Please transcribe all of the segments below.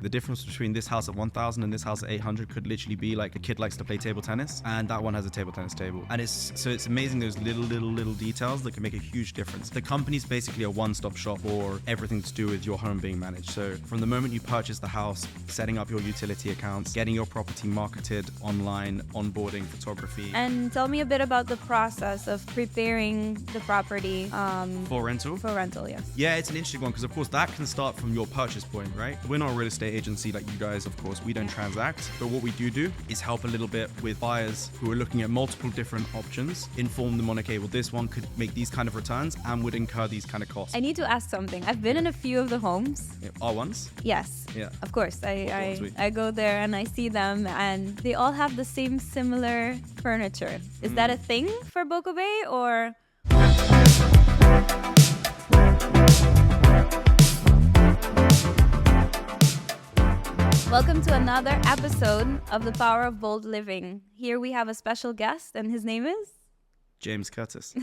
The difference between this house at 1,000 and this house at 800 could literally be like a kid likes to play table tennis, and that one has a table tennis table. And it's amazing those little details that can make a huge difference. The company's basically a one-stop shop for everything to do with your home being managed. So from the moment you purchase the house, setting up your utility accounts, getting your property marketed online, onboarding, photography. And tell me a bit about the process of preparing the property For rental? For rental, yes. Yeah, it's an interesting one because, of course, that can start from your purchase point, right? We're not a real estate agency like you guys, of course. We don't transact. But what we do is help a little bit with buyers who are looking at multiple different options, inform them on, okay, well, this one could make these kind of returns and would incur these kind of costs. I need to ask something. I've been in a few of the homes. Yeah, our ones? Yes. Yeah. Of course. I go there and I see them, and they all have the same similar furniture. Is that a thing for Bocobay, or? Welcome to another episode of The Power of Bold Living. Here we have a special guest, and his name is? James Curtis.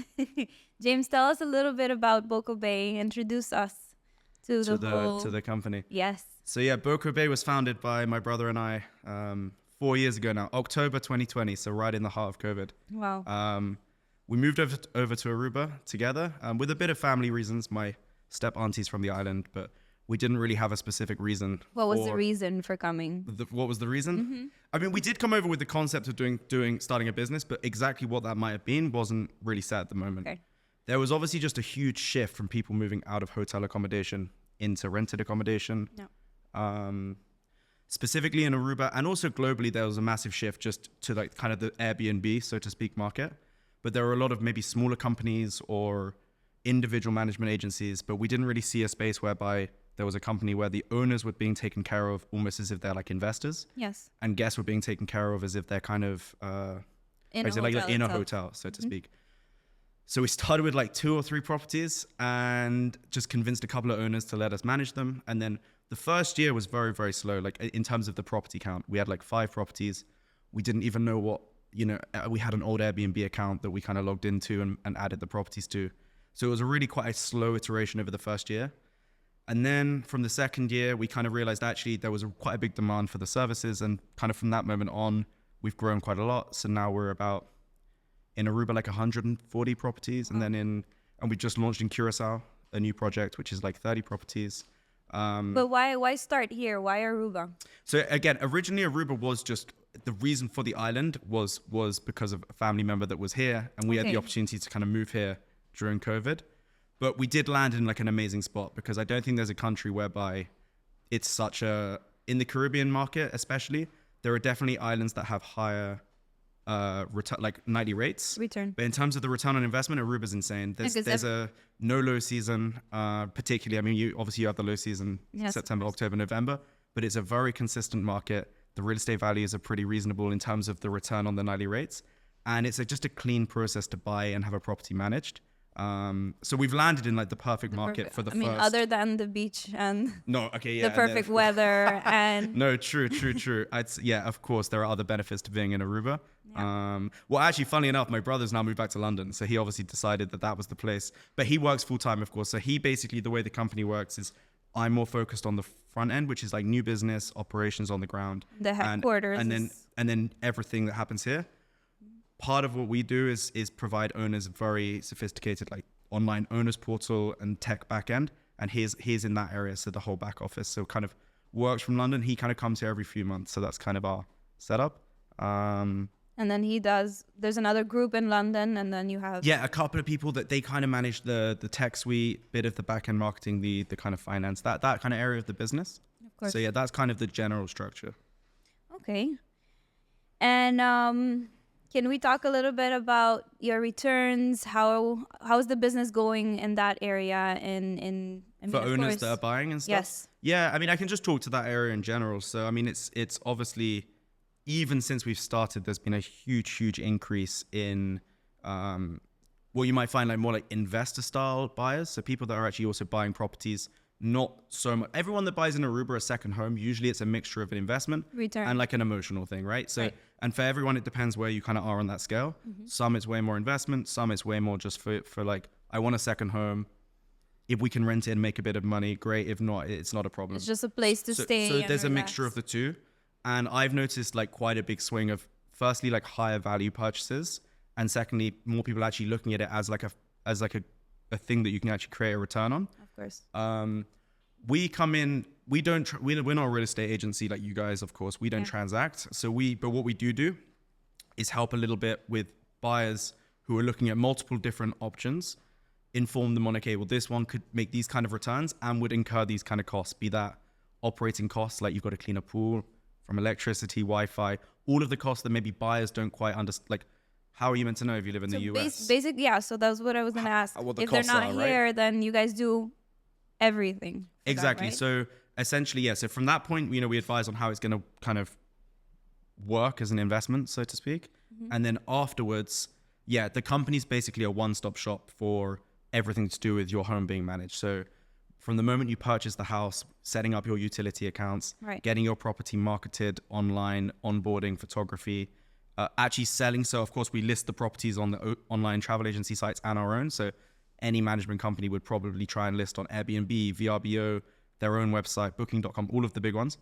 James, tell us a little bit about Bocobay. Introduce us to the company. Yes. So yeah, Bocobay was founded by my brother and I 4 years ago now, October 2020, so right in the heart of COVID. Wow. We moved over to Aruba together with a bit of family reasons. My step auntie's from the island, but we didn't really have a specific reason. What was the reason for coming? What was the reason? I mean, we did come over with the concept of starting a business, but exactly what that might have been wasn't really set at the moment. Okay. There was obviously just a huge shift from people moving out of hotel accommodation into rented accommodation. No. Specifically in Aruba, and also globally, there was a massive shift just to like kind of the Airbnb, so to speak, market. But there were a lot of maybe smaller companies or individual management agencies, but we didn't really see a space whereby there was a company where the owners were being taken care of almost as if they're like investors. Yes. And guests were being taken care of as if they're kind of in a hotel, so to speak. So we started with like 2 or 3 properties and just convinced a couple of owners to let us manage them. And then the first year was very, very slow. Like in terms of the property count, we had like 5 properties. We didn't even know what, we had an old Airbnb account that we kind of logged into and added the properties to. So it was a really quite a slow iteration over the first year. And then from the second year, we kind of realized actually there was quite a big demand for the services. And kind of from that moment on, we've grown quite a lot. So now we're about in Aruba, like 140 properties. And then and we just launched in Curacao, a new project, which is like 30 properties. But why start here? Why Aruba? So again, originally Aruba was just, the reason for the island was because of a family member that was here. And we had the opportunity to kind of move here during COVID. But we did land in like an amazing spot because I don't think there's a country whereby it's such in the Caribbean market, especially, there are definitely islands that have higher return, like nightly rates. Return. But in terms of the return on investment, Aruba's insane. There's a no low season, particularly. I mean, you have the low season, yes, September, October, November, but it's a very consistent market. The real estate values are pretty reasonable in terms of the return on the nightly rates. And it's just a clean process to buy and have a property managed. So we've landed in like the perfect market for the first. I mean, other than the beach and the perfect weather and. No, true. Of course, there are other benefits to being in Aruba. Yeah. Well, actually, funnily enough, my brother's now moved back to London, so he obviously decided that was the place. But he works full time, of course. So he basically, the way the company works is, I'm more focused on the front end, which is like new business operations on the ground, the headquarters, and then everything that happens here. Part of what we do is provide owners a very sophisticated like online owners portal and tech backend, and he's in that area, so the whole back office. So kind of works from London. He kind of comes here every few months, so that's kind of our setup. And then there's another group in London, and then you have a couple of people that they kind of manage the tech suite, bit of the back end marketing, the kind of finance, that kind of area of the business. Of course. So yeah, that's kind of the general structure. Okay. And can we talk a little bit about your returns? How's the business going in that area? For owners that are buying and stuff? Yes. Yeah, I mean, I can just talk to that area in general. So, I mean, it's obviously, even since we've started, there's been a huge increase in, you might find like more like investor style buyers. So people that are actually also buying properties, not so much. Everyone that buys in Aruba a second home, usually it's a mixture of an investment return and like an emotional thing, right? So, and for everyone, it depends where you kind of are on that scale. Some it's way more investment, some it's way more just for like, I want a second home. if we can rent it and make a bit of money, great. If not, it's not a problem. It's just a place to stay. So there's a mixture of the two. And I've noticed like quite a big swing of, firstly, like higher value purchases. And secondly, more people actually looking at it as like a thing that you can actually create a return on. Of course. We come in, we're not a real estate agency like you guys, of course. We don't transact. But what we do is help a little bit with buyers who are looking at multiple different options, inform them on, okay, well, this one could make these kind of returns and would incur these kind of costs, be that operating costs, like you've got to clean a pool, from electricity, Wi-Fi, all of the costs that maybe buyers don't quite understand. Like, how are you meant to know if you live in the US? So that's what I was going to ask. If they're not here, then you guys do everything. Exactly. That, right? So essentially, yeah. So from that point, we advise on how it's going to kind of work as an investment, so to speak. Mm-hmm. And then afterwards, the company's basically a one-stop shop for everything to do with your home being managed. So from the moment you purchase the house, setting up your utility accounts, getting your property marketed online, onboarding, photography, actually selling. So of course we list the properties on the online travel agency sites and our own. So any management company would probably try and list on Airbnb, VRBO, their own website, booking.com, all of the big ones.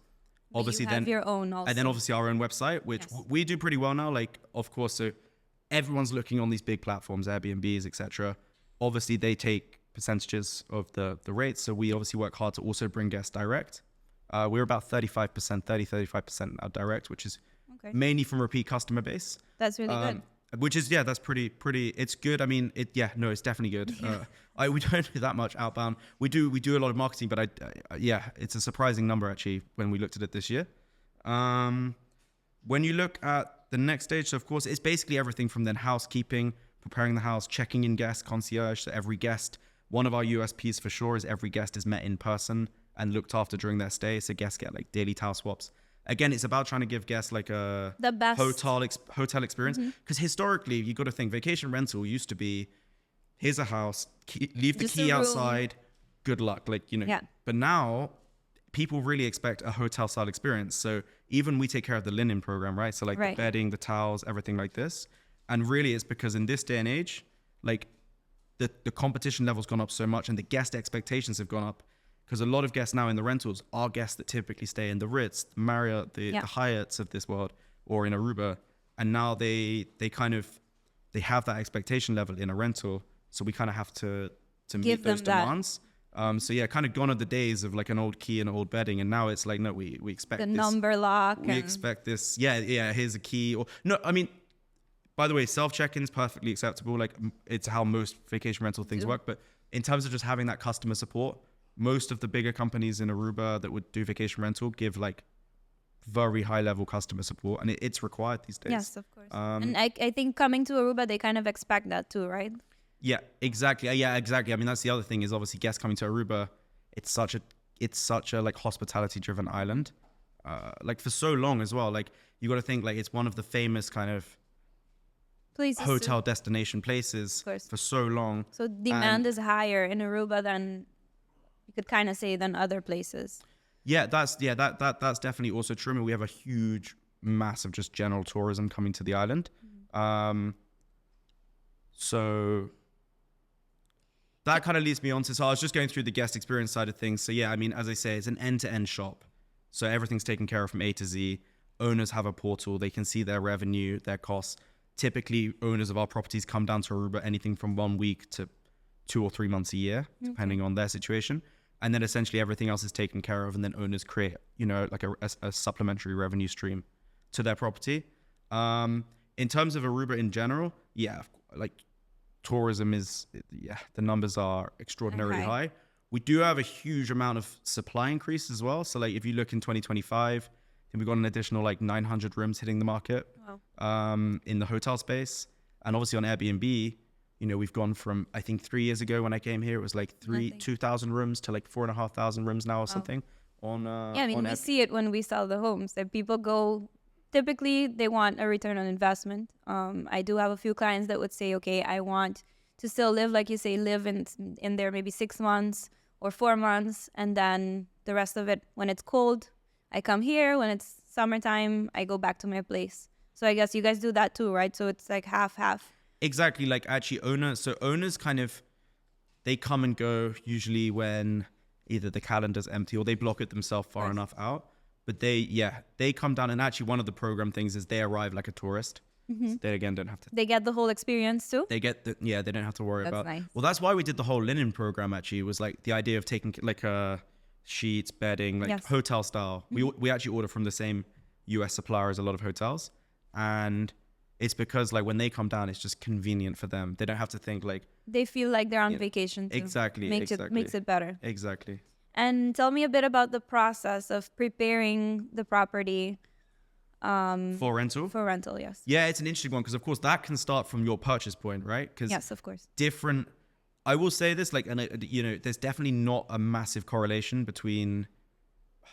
But obviously, you have your own also. And then obviously our own website, which we do pretty well now. Like, of course, so everyone's looking on these big platforms, Airbnbs, etc. Obviously, they take percentages of the rates. So we obviously work hard to also bring guests direct. We're about 35% now direct, which is mainly from repeat customer base. That's really good. Which is, that's pretty, it's good. I mean, it's definitely good. We don't do that much outbound. We do a lot of marketing, but it's a surprising number actually when we looked at it this year. When you look at the next stage, so of course, it's basically everything from then housekeeping, preparing the house, checking in guests, concierge. So every guest, one of our USPs for sure is every guest is met in person and looked after during their stay. So guests get like daily towel swaps. Again, it's about trying to give guests like the best hotel experience. Because historically, you got to think vacation rental used to be, here's a house, leave the key outside, good luck. But now people really expect a hotel style experience. So even we take care of the linen program, right? So like the bedding, the towels, everything like this. And really it's because in this day and age, like the competition level's gone up so much and the guest expectations have gone up. Because a lot of guests now in the rentals are guests that typically stay in the Ritz, the Marriott, the Hyatts of this world, or in Aruba. And now they have that expectation level in a rental. So we kind of have to meet those demands. Kind of gone are the days of like an old key and old bedding. And now it's like, no, we expect the number lock. We expect this. Here's a key. Or no, I mean, by the way, self-check-in is perfectly acceptable. Like it's how most vacation rental things work. But in terms of just having that customer support, most of the bigger companies in Aruba that would do vacation rental give like very high level customer support, and it's required these days. Yes, of course. And I think coming to Aruba, they kind of expect that too, right? Yeah, exactly. I mean, that's the other thing is obviously guests coming to Aruba. It's such a like hospitality driven island, like for so long as well. Like you got to think like it's one of the famous kind of places hotel destination places for so long. So demand is higher in Aruba than you could kind of say than other places. That's definitely also true. I mean, we have a huge, massive, just general tourism coming to the island. So that kind of leads me on to, so I was just going through the guest experience side of things. So I mean, as I say, it's an end-to-end shop. So everything's taken care of from A to Z. Owners have a portal. They can see their revenue, their costs. Typically, owners of our properties come down to Aruba anything from 1 week to 2 or 3 months a year, depending on their situation. And then essentially everything else is taken care of. And then owners create, like a supplementary revenue stream to their property. In terms of Aruba in general, like tourism is, the numbers are extraordinarily high. We do have a huge amount of supply increase as well. So like if you look in 2025, then we've got an additional like 900 rooms hitting the market in the hotel space. And obviously on Airbnb, we've gone from, I think 3 years ago when I came here, it was like 2,000 rooms to like 4,500 rooms now or something. We see it when we sell the homes that people go, typically they want a return on investment. I do have a few clients that would say, okay, I want to still live, like you say, live in there maybe 6 months or 4 months. And then the rest of it, when it's cold, I come here. When it's summertime, I go back to my place. So I guess you guys do that too, right? So it's like half. Exactly, like actually owners kind of, they come and go usually when either the calendar's empty or they block it themselves far enough out. But they come down, and actually one of the program things is they arrive like a tourist. So they again don't have to. They get the whole experience too. They get they don't have to worry about. Nice. Well, that's why we did the whole linen program. Actually, was like the idea of taking like sheets, bedding, like hotel style. We actually order from the same US supplier as a lot of hotels, and it's because like when they come down, it's just convenient for them. They don't have to think like they feel like they're on vacation too. Exactly. Makes it better. Exactly. And tell me a bit about the process of preparing the property. For rental? For rental, yes. Yeah, it's an interesting one because, of course, that can start from your purchase point, right? Yes, of course. I will say this, like, and there's definitely not a massive correlation between.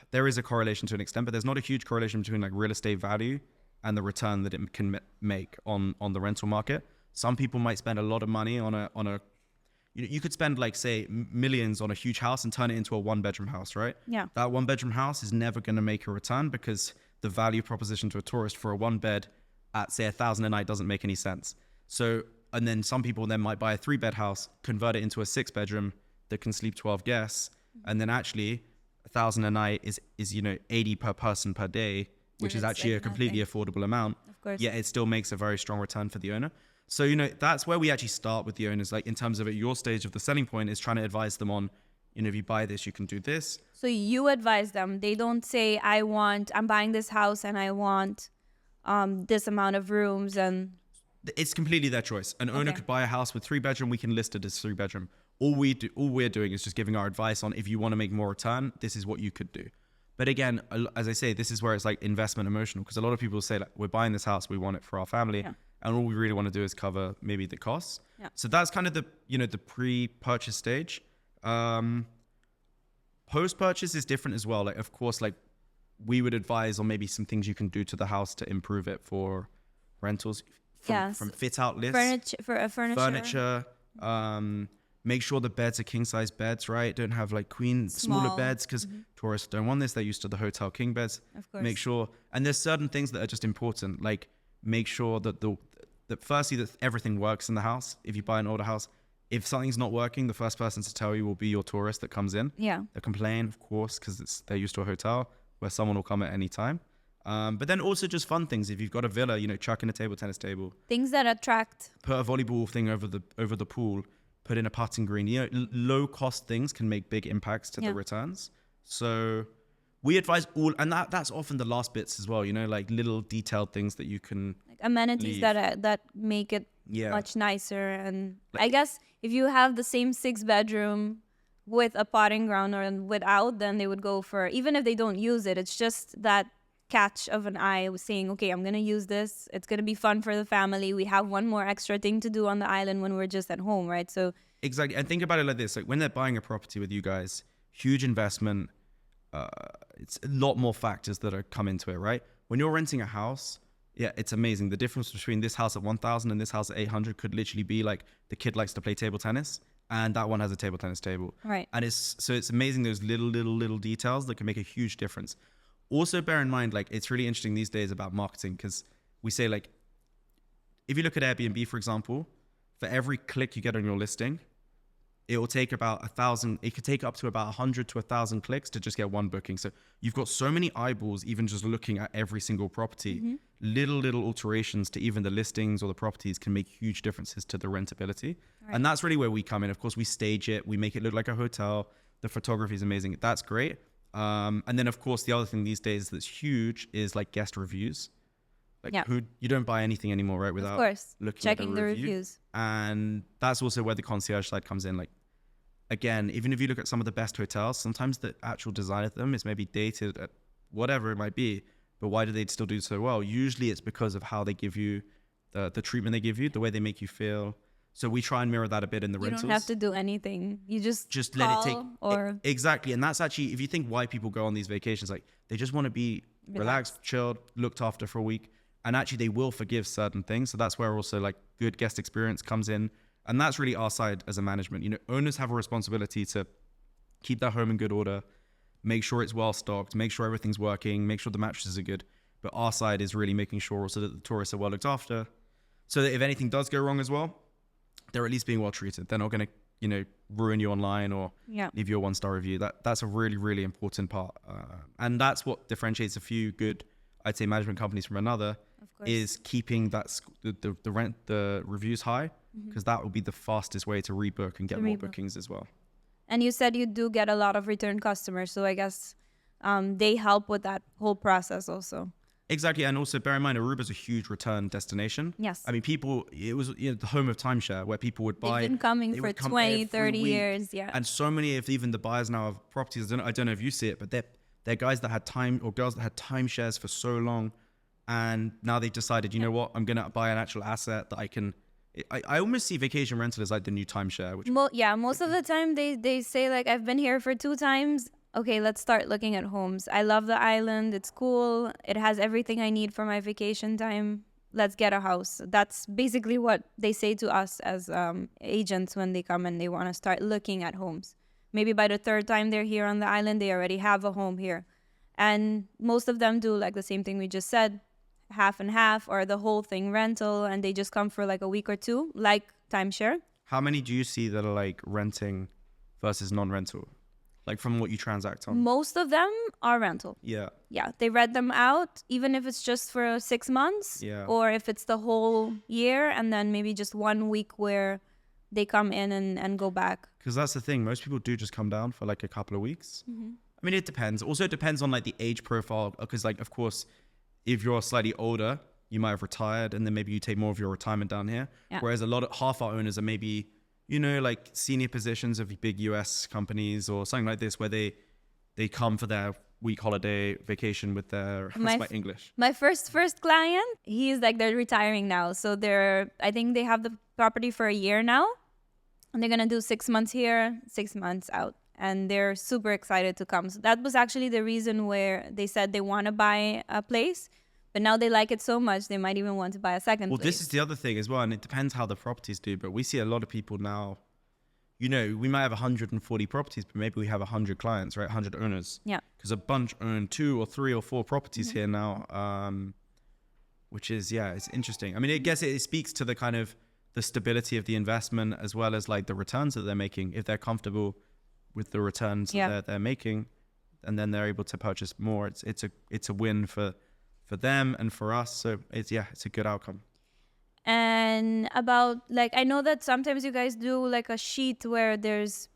There is a correlation to an extent, but there's not a huge correlation between like real estate value and the return that it can make on the rental market. Some people might spend a lot of money on a. You could spend like say millions on a huge house and turn it into a 1-bedroom house, right? Yeah. That 1-bedroom house is never going to make a return because the value proposition to a tourist for a 1-bed at say $1,000 a night doesn't make any sense. So, and then some people then might buy a 3-bed house, convert it into a 6-bedroom that can sleep 12 guests, and then actually $1,000 a night is 80 per person per day, which is actually a completely affordable amount. Of course. Yet it still makes a very strong return for the owner. So, that's where we actually start with the owners, like in terms of at your stage of the selling point is trying to advise them on, if you buy this, you can do this. So you advise them. They don't say, I'm buying this house and I want this amount of rooms. And it's completely their choice. An owner could buy a house with 3-bedroom. We can list it as 3-bedroom. All we're doing is just giving our advice on if you want to make more return, this is what you could do. But again, as I say, this is where it's like investment emotional because a lot of people say like, we're buying this house, we want it for our family. Yeah. And all we really want to do is cover maybe the costs. Yeah. So that's kind of the pre-purchase stage. Post-purchase is different as well. Like, of course, like we would advise on maybe some things you can do to the house to improve it for rentals. From fit out lists, furniture. Make sure the beds are king size beds, right? Don't have like smaller beds because tourists don't want this. They're used to the hotel king beds. Of course. Make sure, and there's certain things that are just important. Like make sure that firstly that everything works in the house. If you buy an older house, if something's not working, the first person to tell you will be your tourist that comes in. Yeah. They complain, of course, because they're used to a hotel where someone will come at any time. But then also just fun things. If you've got a villa, chuck in a tennis table. Things that attract. Put a volleyball thing over the pool. Put in a putting green. Low cost things can make big impacts to the returns. So we advise all, and that's often the last bits as well. Like little detailed things that you can like amenities that make it much nicer. And I guess if you have the same 6-bedroom with a potting ground or without, then they would go for, even if they don't use it, it's just that catch of an eye was saying, okay, I'm going to use this. It's going to be fun for the family. We have one more extra thing to do on the island when we're just at home, right? So exactly. And think about it like this. Like when they're buying a property with you guys, huge investment, it's a lot more factors that are come into it, right? When you're renting a house, it's amazing. The difference between this house at 1,000 and this house at 800 could literally be like the kid likes to play table tennis and that one has a table tennis table. Right. And it's amazing those little details that can make a huge difference. Also bear in mind, like it's really interesting these days about marketing because we say like, if you look at Airbnb, for example, for every click you get on your listing, it will take about 1,000. It could take up to about 100 to 1,000 clicks to just get one booking. So you've got so many eyeballs, even just looking at every single property. Mm-hmm. Little alterations to even the listings or the properties can make huge differences to the rentability. Right. And that's really where we come in. Of course, we stage it. We make it look like a hotel. The photography is amazing. That's great. And then, of course, the other thing these days that's huge is like guest reviews. Like you don't buy anything anymore, right? Without looking checking at the reviews. And that's also where the concierge side comes in. Like, again, even if you look at some of the best hotels, sometimes the actual design of them is maybe dated at whatever it might be. But why do they still do so well? Usually it's because of how they give you the treatment they give you, the way they make you feel. So we try and mirror that a bit in the rentals. You don't have to do anything. You just let it take. Or exactly. And that's actually, if you think why people go on these vacations, like they just want to be relaxed, chilled, looked after for a week. And actually they will forgive certain things. So that's where also like good guest experience comes in. And that's really our side as a management. Owners have a responsibility to keep their home in good order, make sure it's well stocked, make sure everything's working, make sure the mattresses are good. But our side is really making sure also that the tourists are well looked after. So that if anything does go wrong as well, they're at least being well treated. They're not going to ruin you online or leave you a 1-star review. That's a really, really important part. And that's what differentiates a few good, I'd say, management companies from another, is keeping the reviews high, because that will be the fastest way to rebook and get more bookings as well. And you said you do get a lot of return customers, so I guess they help with that whole process also. Exactly, and also bear in mind, Aruba is a huge return destination. Yes. I mean, it was the home of timeshare, where people would buy. They've been coming for 20, 30 years, yeah. And so many of even the buyers now of properties, I don't know if you see it, but they're guys that had girls that had timeshares for so long, and now they've decided, you know what, I'm going to buy an actual asset that I can... I almost see vacation rental as like the new timeshare. Which most of the time they say like, I've been here for 2 times. Okay, let's start looking at homes. I love the island. It's cool. It has everything I need for my vacation time. Let's get a house. That's basically what they say to us as agents when they come and they want to start looking at homes. Maybe by the 3rd time they're here on the island, they already have a home here. And most of them do like the same thing we just said, half and half, or the whole thing rental, and they just come for like a week or 2, like timeshare. How many do you see that are like renting versus non-rental? Like from what you transact on? Most of them are rental. Yeah. Yeah, they rent them out, even if it's just for 6 months, or if it's the whole year, and then maybe just 1 week where they come in and go back. Because that's the thing. Most people do just come down for like a couple of weeks. I mean, it depends. Also, it depends on like the age profile. Because like, of course, if you're slightly older, you might have retired, and then maybe you take more of your retirement down here. Yeah. Whereas half our owners are maybe, like senior positions of big US companies or something like this, where they come for their week holiday vacation with their English. My first client, he's like, they're retiring now. So I think they have the property for a year now, and they're going to do 6 months here, 6 months out. And they're super excited to come. So that was actually the reason where they said they want to buy a place, but now they like it so much, they might even want to buy a second place. Well, this is the other thing as well, and it depends how the properties do, but we see a lot of people now, we might have 140 properties, but maybe we have 100 clients, right? 100 owners. Yeah. Because a bunch own 2 or 3 or 4 properties here now, which is, it's interesting. I mean, I guess it speaks to the kind of the stability of the investment, as well as like the returns that they're making. If they're comfortable with the returns that they're making, and then they're able to purchase more, it's a win for them and for us. So it's a good outcome. And about like, I know that sometimes you guys do like a sheet where there's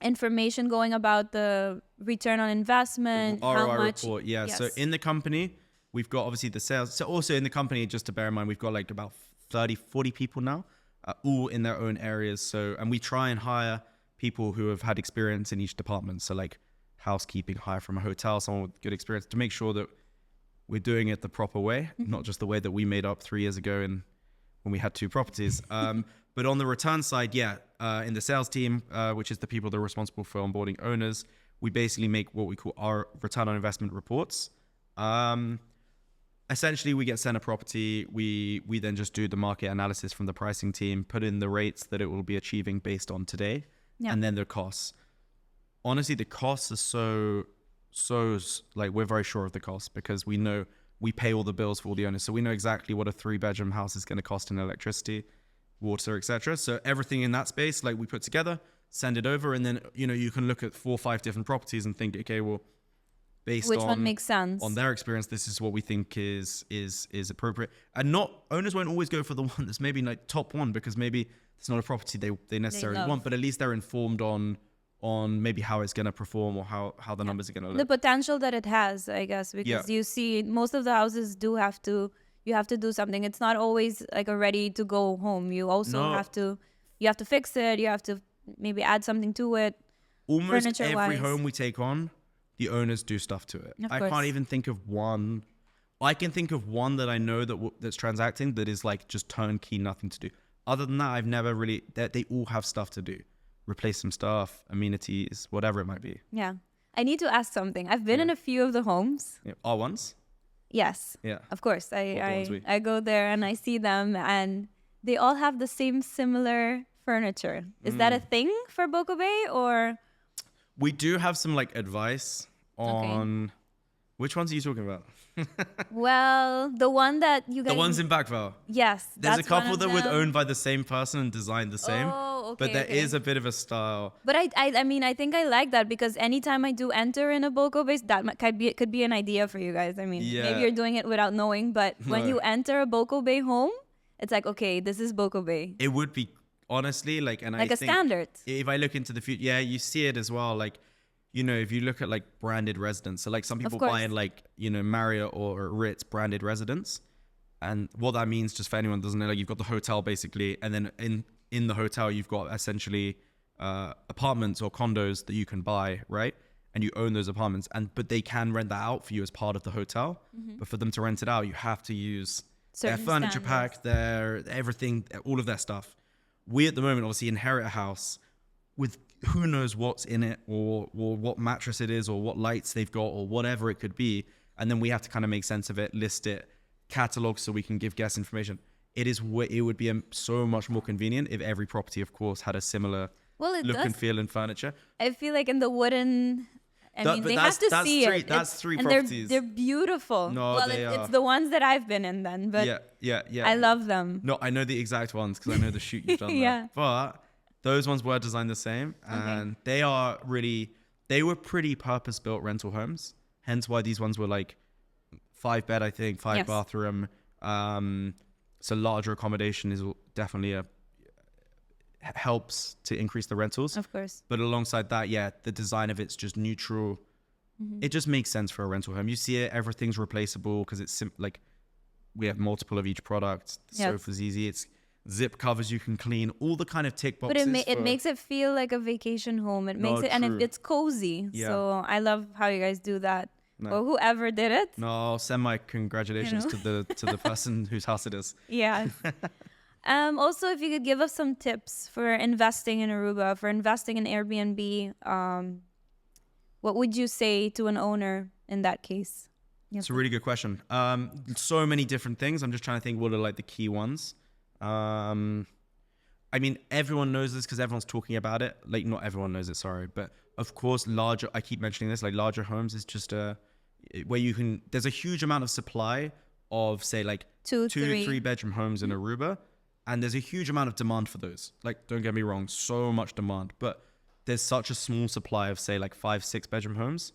information going about the return on investment, ROI how much report. Yes. So in the company, we've got obviously the sales. So also in the company, just to bear in mind, we've got like about 30-40 people now, all in their own areas. So, and we try and hire people who have had experience in each department. So like housekeeping, hire from a hotel, someone with good experience, to make sure that we're doing it the proper way, not just the way that we made up 3 years ago when we had 2 properties. But on the return side, in the sales team, which is the people that are responsible for onboarding owners, we basically make what we call our return on investment reports. Essentially, we get sent a property. We then just do the market analysis from the pricing team, put in the rates that it will be achieving based on today. Yeah. And then the costs. Honestly, the costs are so like, we're very sure of the costs, because we know we pay all the bills for all the owners. So we know exactly what a 3-bedroom house is going to cost in electricity, water, etc. So everything in that space, like, we put together, send it over, and then, you can look at 4 or 5 different properties and think, okay, well, based which on one makes sense on their experience, this is what we think is appropriate. And owners won't always go for the one that's maybe like top one, because maybe it's not a property they necessarily want, but at least they're informed on maybe how it's going to perform, or how the numbers are going to look. The potential that it has, I guess, because you see most of the houses you have to do something. It's not always like a ready to go home. You also have to fix it. You have to maybe add something to it. Almost every home we take on, the owners do stuff to it. I can't even think of one. I can think of one that I know that's transacting that is like just turnkey, nothing to do. Other than that, I've never really, they all have stuff to do. Replace some stuff, amenities, whatever it might be. Yeah. I need to ask something. I've been in a few of the homes. Our ones? Yes. Yeah. Of course. I go there and I see them, and they all have the same similar furniture. Is that a thing for Bocobay, or? We do have some like advice on Which ones are you talking about? Well, the one that you guys... The ones in Backville. Yes. There's a couple that were owned by the same person and designed the same. Oh, okay. But there is a bit of a style. But I mean, I think I like that because anytime I do enter in a Bocobay, that could be an idea for you guys. I mean, maybe you're doing it without knowing, but when you enter a Bocobay home, it's like, okay, this is Bocobay. It would be, honestly, like... and like I a think standard. If I look into the future, yeah, you see it as well. Like, you know, if you look at like branded residents, so like some people buy in like, you know, Marriott or Ritz branded residents. And what that means, just for anyone who doesn't know, like you've got the hotel basically, and then in the hotel you've got essentially apartments or condos that you can buy, right? And you own those apartments, but they can rent that out for you as part of the hotel. But for them to rent it out, you have to use their furniture pack, their everything, all of their stuff. We at the moment obviously inherit a house with who knows what's in it or what mattress it is or what lights they've got or whatever it could be. And then we have to kind of make sense of it, list it, catalog so we can give guests information. It would be so much more convenient if every property, of course, had a similar look and feel and furniture. I feel like in the wooden... I mean, they have to see it. That's three properties. They're beautiful. No, well, they are. It's the ones that I've been in then. But yeah. I love them. No, I know the exact ones because I know the shoot you've done there. But those ones were designed the same. And they were pretty purpose-built rental homes. Hence why these ones were like 5-bed, I think, 5-bathroom. So larger accommodation is definitely helps to increase the rentals. Of course. But alongside that, yeah, the design of it's just neutral. It just makes sense for a rental home. You see it, everything's replaceable because it's like we have multiple of each product. The sofa's easy. It's zip covers you can clean, all the kind of tick boxes. But it makes it feel like a vacation home. It makes it, and it's cozy. Yeah. So I love how you guys do that. No. Or whoever did it. No, I'll send my congratulations to the person whose house it is. Yeah. Also, if you could give us some tips for investing in Aruba, for investing in Airbnb, what would you say to an owner in that case? It's a really good question. So many different things. I'm just trying to think what are like the key ones. I mean, everyone knows this because everyone's talking about it. Like, not everyone knows it, sorry. But of course, I keep mentioning this, like larger homes is just where there's a huge amount of supply of, say, like two 3-bedroom homes in Aruba. And there's a huge amount of demand for those. Like, don't get me wrong, so much demand. But there's such a small supply of, say, like 5-6 bedroom homes.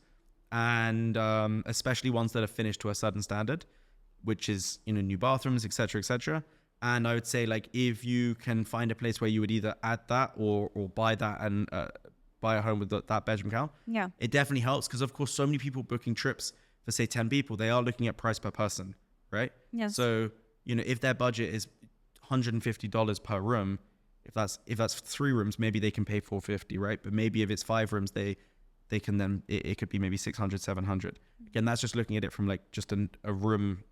And especially ones that are finished to a certain standard, which is, you know, new bathrooms, et cetera. And I would say, like, if you can find a place where you would either add that or buy that and buy a home with that bedroom count, it definitely helps. Because, of course, so many people booking trips for, say, 10 people, they are looking at price per person, right? Yes. So, you know, if their budget is $150 per room, if that's 3 rooms, maybe they can pay $450, right? But maybe if it's 5 rooms, they can then it could be maybe $600, $700. Again, that's just looking at it from like just a room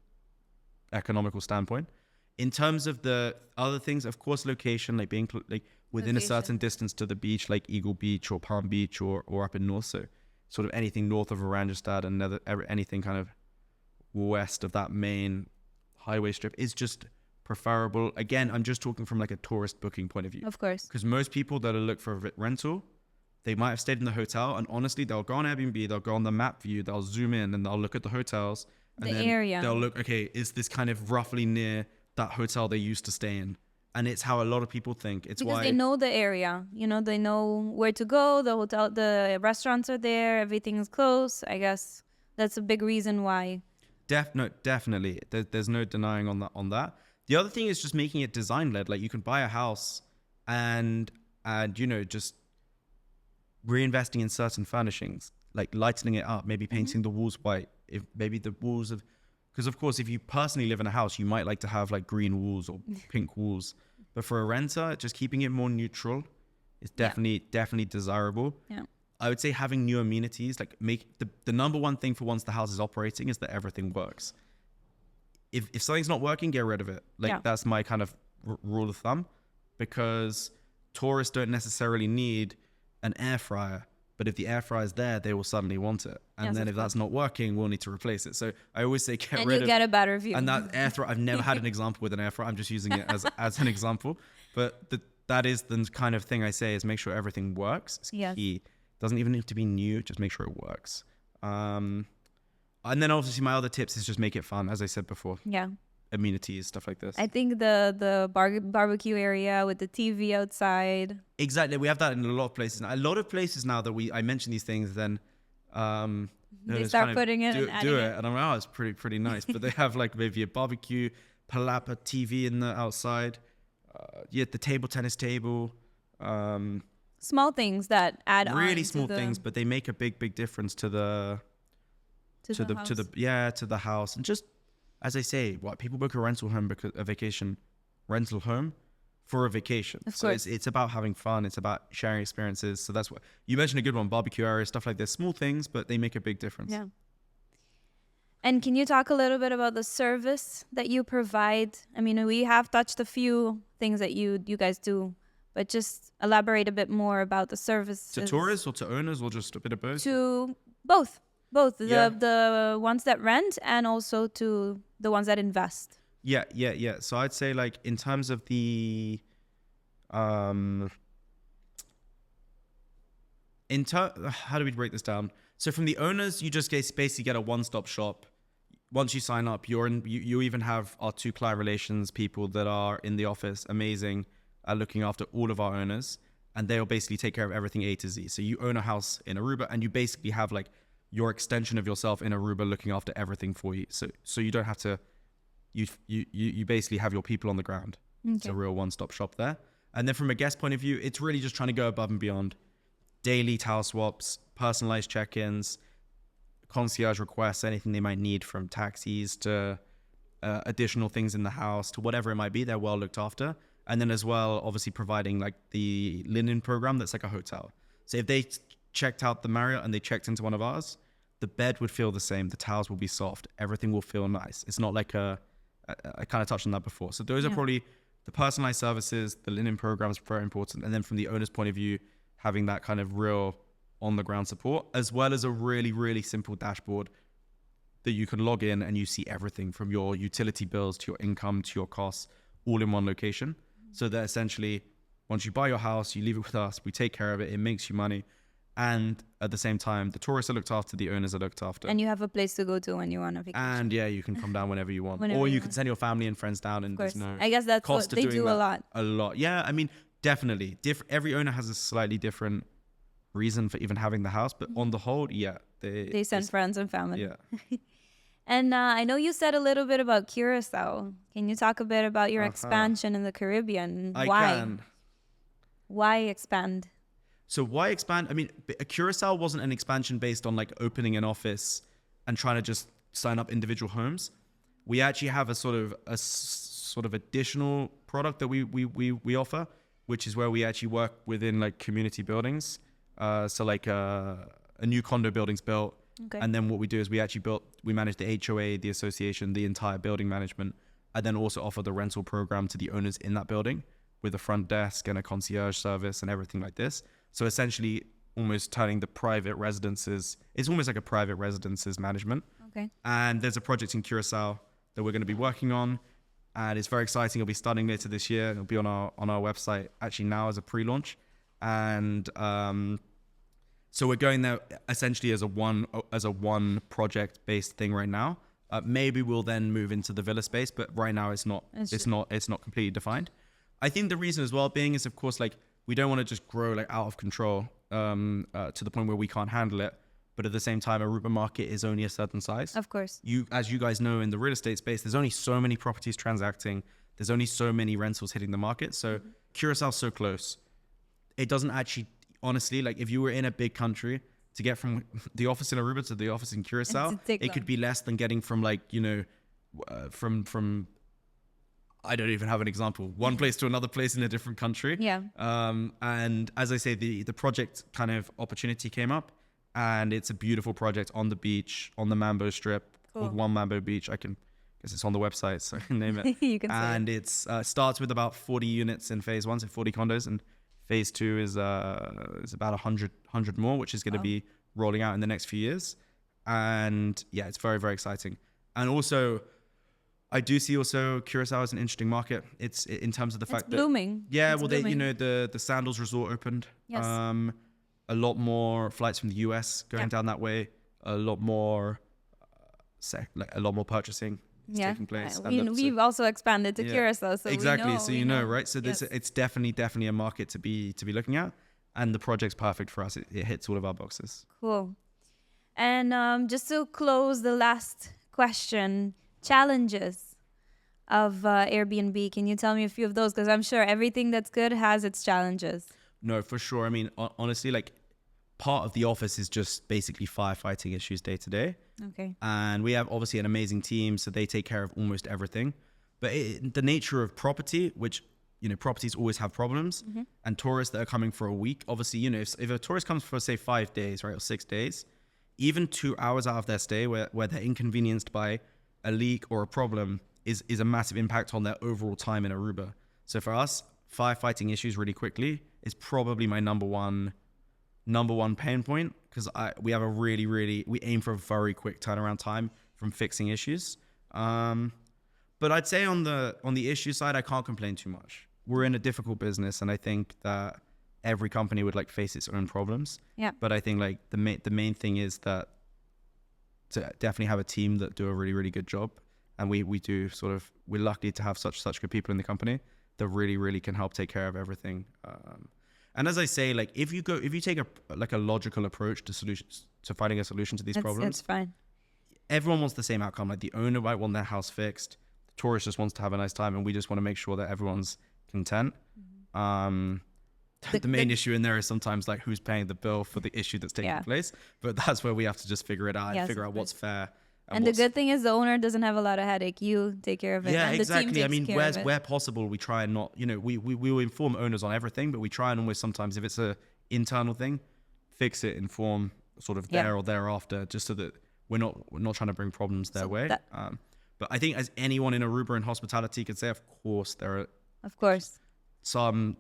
economical standpoint. In terms of the other things, of course, location, like being like within a certain distance to the beach, like Eagle Beach or Palm Beach or up in North, so sort of anything north of Oranjestad and anything kind of west of that main highway strip is just preferable. Again, I'm just talking from like a tourist booking point of view. Of course. Because most people that look for a rental, they might have stayed in the hotel, and honestly, they'll go on Airbnb, they'll go on the map view, they'll zoom in and they'll look at the hotels. And then area. They'll look, okay, is this kind of roughly near that hotel they used to stay in? And it's how a lot of people think. It's because why they know the area. You know, they know where to go, the hotel, the restaurants are there, everything is close. I guess that's a big reason why. Definitely. There's no denying on that. The other thing is just making it design-led. Like, you can buy a house and you know, just reinvesting in certain furnishings, like lightening it up, maybe painting the walls white. If maybe the walls of, because of course, if you personally live in a house, you might like to have like green walls or pink walls. But for a renter, just keeping it more neutral is definitely desirable. Yeah. I would say having new amenities, like make the number one thing for once the house is operating is that everything works. If something's not working, get rid of it. Like that's my kind of rule of thumb, because tourists don't necessarily need an air fryer, but if the air fryer is there, they will suddenly want it. And then if that's not working, we'll need to replace it. So I always say get rid of it. And you get a better view. And that air fryer, I've never had an example with an air fryer. I'm just using it as an example. But that is the kind of thing I say is make sure everything works. It's key. Doesn't even need to be new. Just make sure it works. And then obviously my other tips is just make it fun, as I said before. Yeah. Amenities, stuff like this. I think the barbecue area with the TV outside. Exactly. We have that in a lot of places. A lot of places now that I mention these things, then they start putting it and do it. And I'm like, oh, it's pretty nice. But they have like maybe a barbecue, palapa TV in the outside. The table tennis table. Small things that add on. Really small things, but they make a big difference to the house. And just as I say, people book a rental home because a rental home for a vacation. Of so course. It's about having fun. It's about sharing experiences. So that's what you mentioned, a good one, barbecue area, stuff like this, small things, but they make a big difference. Yeah. And can you talk a little bit about the service that you provide? I mean, we have touched a few things that you guys do, but just elaborate a bit more about the service. To tourists or to owners or just a bit of both? To both. The ones that rent and also to the ones that invest. Yeah. So I'd say like in terms of the how do we break this down? So from the owners, you just basically get a one-stop shop. Once you sign up, you even have our 2 client relations people that are in the office, amazing, looking after all of our owners, and they'll basically take care of everything A to Z. So you own a house in Aruba, and you basically have like your extension of yourself in Aruba looking after everything for you. So you don't have to. You basically have your people on the ground. Okay. It's a real one-stop shop there. And then from a guest point of view, it's really just trying to go above and beyond. Daily towel swaps, personalized check-ins, concierge requests, anything they might need, from taxis to additional things in the house to whatever it might be, they're well looked after. And then as well, obviously providing like the linen program that's like a hotel. So if they checked out the Marriott and they checked into one of ours, the bed would feel the same, the towels will be soft, everything will feel nice. It's not like I kind of touched on that before. So those are probably the personalized services. The linen program is very important. And then from the owner's point of view, having that kind of real on-the-ground support, as well as a really, really simple dashboard that you can log in and you see everything from your utility bills to your income to your costs, all in one location. So that essentially, once you buy your house, you leave it with us, we take care of it, it makes you money. And at the same time, the tourists are looked after, the owners are looked after. And you have a place to go to when you want a vacation. And you can come down whenever you want. Or you can send your family and friends down, and there's no I guess that's cost what they do a lot. A lot. Yeah, I mean, definitely. Every owner has a slightly different reason for even having the house. But on the whole, they send friends and family. Yeah. And I know you said a little bit about Curacao. Can you talk a bit about your expansion in the Caribbean? Why expand? So why expand? I mean, Curacao wasn't an expansion based on like opening an office and trying to just sign up individual homes. We actually have a sort of additional product that we offer, which is where we actually work within like community buildings. So like a new condo building's built. Okay. And then what we do is we manage the HOA, the association, the entire building management, and then also offer the rental program to the owners in that building with a front desk and a concierge service and everything like this. So essentially almost turning the private residences, it's almost like a private residences management. Okay. And there's a project in Curacao that we're going to be working on, and it's very exciting. It'll be starting later this year. It'll be on our website actually now as a pre-launch. And so we're going there essentially as a one project based thing right now. Maybe we'll then move into the villa space, but right now it's not completely defined. I think the reason as well being is, of course, like we don't want to just grow like out of control to the point where we can't handle it. But at the same time, Aruba market is only a certain size. Of course. As you guys know, in the real estate space, there's only so many properties transacting. There's only so many rentals hitting the market. So Curaçao's so close. It doesn't actually, honestly, like if you were in a big country, to get from the office in Aruba to the office in Curaçao, it could be less than getting from like, from I don't even have an example, one place to another place in a different country. Yeah. And as I say, the project kind of opportunity came up, and it's a beautiful project on the beach, on the Mambo Strip, called One Mambo Beach. I guess it's on the website, so I can name it. You can and it starts with about 40 units in phase 1, so 40 condos, and phase 2 is about 100 more, which is going to be rolling out in the next few years. And yeah, it's very, very exciting. And also, I do see also Curacao as an interesting market. It's in terms of the fact that blooming. Yeah, it's blooming. The Sandals Resort opened. Yes. A lot more flights from the US going down that way. A lot more like a lot more purchasing is taking place. We've also expanded to Curacao, so exactly. We know, so you know, right? So this it's definitely a market to be looking at, and the project's perfect for us. It hits all of our boxes. Cool. And just to close the last question, challenges of Airbnb. Can you tell me a few of those? Because I'm sure everything that's good has its challenges. No, for sure. I mean, honestly, like part of the office is just basically firefighting issues day to day. Okay. And we have obviously an amazing team, so they take care of almost everything. But the nature of property, which, you know, properties always have problems, and tourists that are coming for a week, obviously, you know, if a tourist comes for, say, 5 days, right, or 6 days, even 2 hours out of their stay where they're inconvenienced by a leak or a problem is a massive impact on their overall time in Aruba. So for us, firefighting issues really quickly is probably my number one pain point, because we have we aim for a very quick turnaround time from fixing issues. But I'd say on the issue side, I can't complain too much. We're in a difficult business, and I think that every company would like face its own problems. Yeah. But I think like the main thing is that to definitely have a team that do a really good job, and we do we're lucky to have such good people in the company that really can help take care of everything. And as I say, like if you take a logical approach to finding a solution to these problems, it's fine. Everyone wants the same outcome. Like the owner might want their house fixed, the tourist just wants to have a nice time, and we just want to make sure that everyone's content. The main issue in there is sometimes like who's paying the bill for the issue that's taking place, but that's where we have to just figure it out and figure out what's fair. And the good thing is the owner doesn't have a lot of headache. You take care of it. Yeah, and exactly. The team takes care of it. Where possible, we try and not, you know, we will inform owners on everything, but we try and always sometimes, if it's a internal thing, fix it, inform sort of there or thereafter, just so that we're not trying to bring problems their way. But I think as anyone in Aruba and hospitality could say, of course, there are some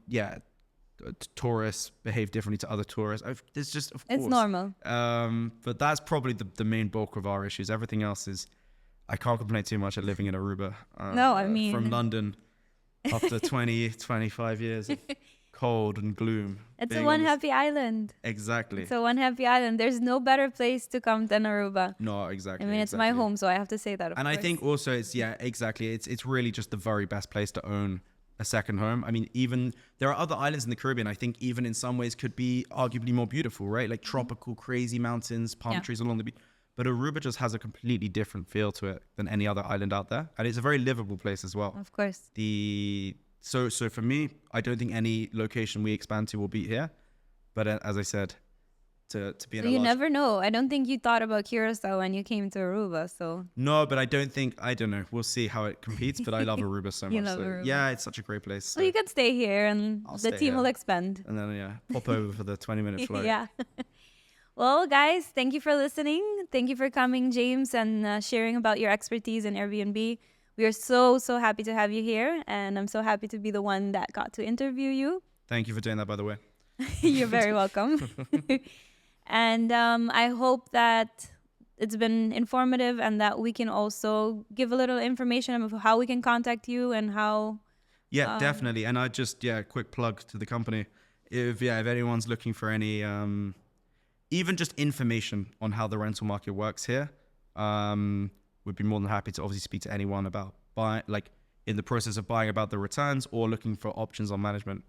tourists behave differently to other tourists. There's just, of course, it's normal. But that's probably the main bulk of our issues. Everything else is, I can't complain too much at living in Aruba. No, I mean, from London after 25 years of cold and gloom. It's a one happy island. Exactly. It's a one happy island. There's no better place to come than Aruba. No, exactly. I mean, it's my home, so I have to say that. And I think also it's it's really just the very best place to own a second home. I mean, even there are other islands in the Caribbean I think even in some ways could be arguably more beautiful, right? Like tropical, crazy mountains, palm trees along the beach. But Aruba just has a completely different feel to it than any other island out there. And it's a very livable place as well. Of course. So for me, I don't think any location we expand to will beat here. But as I said, to be in a you never know. I don't think you thought about Curacao when you came to Aruba, so. No, but I don't know. We'll see how it competes, but I love Aruba so much. Love Aruba. Yeah, it's such a great place. So. Well, you can stay here and the team will expand. And then, pop over for the 20-minute flight. Yeah. Well, guys, thank you for listening. Thank you for coming, James, and sharing about your expertise in Airbnb. We are so happy to have you here, and I'm so happy to be the one that got to interview you. Thank you for doing that, by the way. You're very welcome. And I hope that it's been informative and that we can also give a little information of how we can contact you and how... Yeah, definitely. And I just, quick plug to the company. If anyone's looking for any, even just information on how the rental market works here, would be more than happy to obviously speak to anyone about in the process of buying, about the returns or looking for options on management.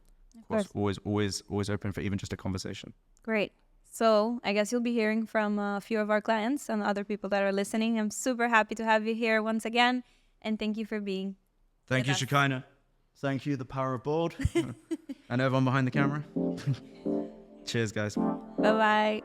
Of course, always open for even just a conversation. Great. So I guess you'll be hearing from a few of our clients and other people that are listening. I'm super happy to have you here once again. And thank you for being Thank you, Shekainah. Thank you, the power of board. And everyone behind the camera. Cheers, guys. Bye-bye.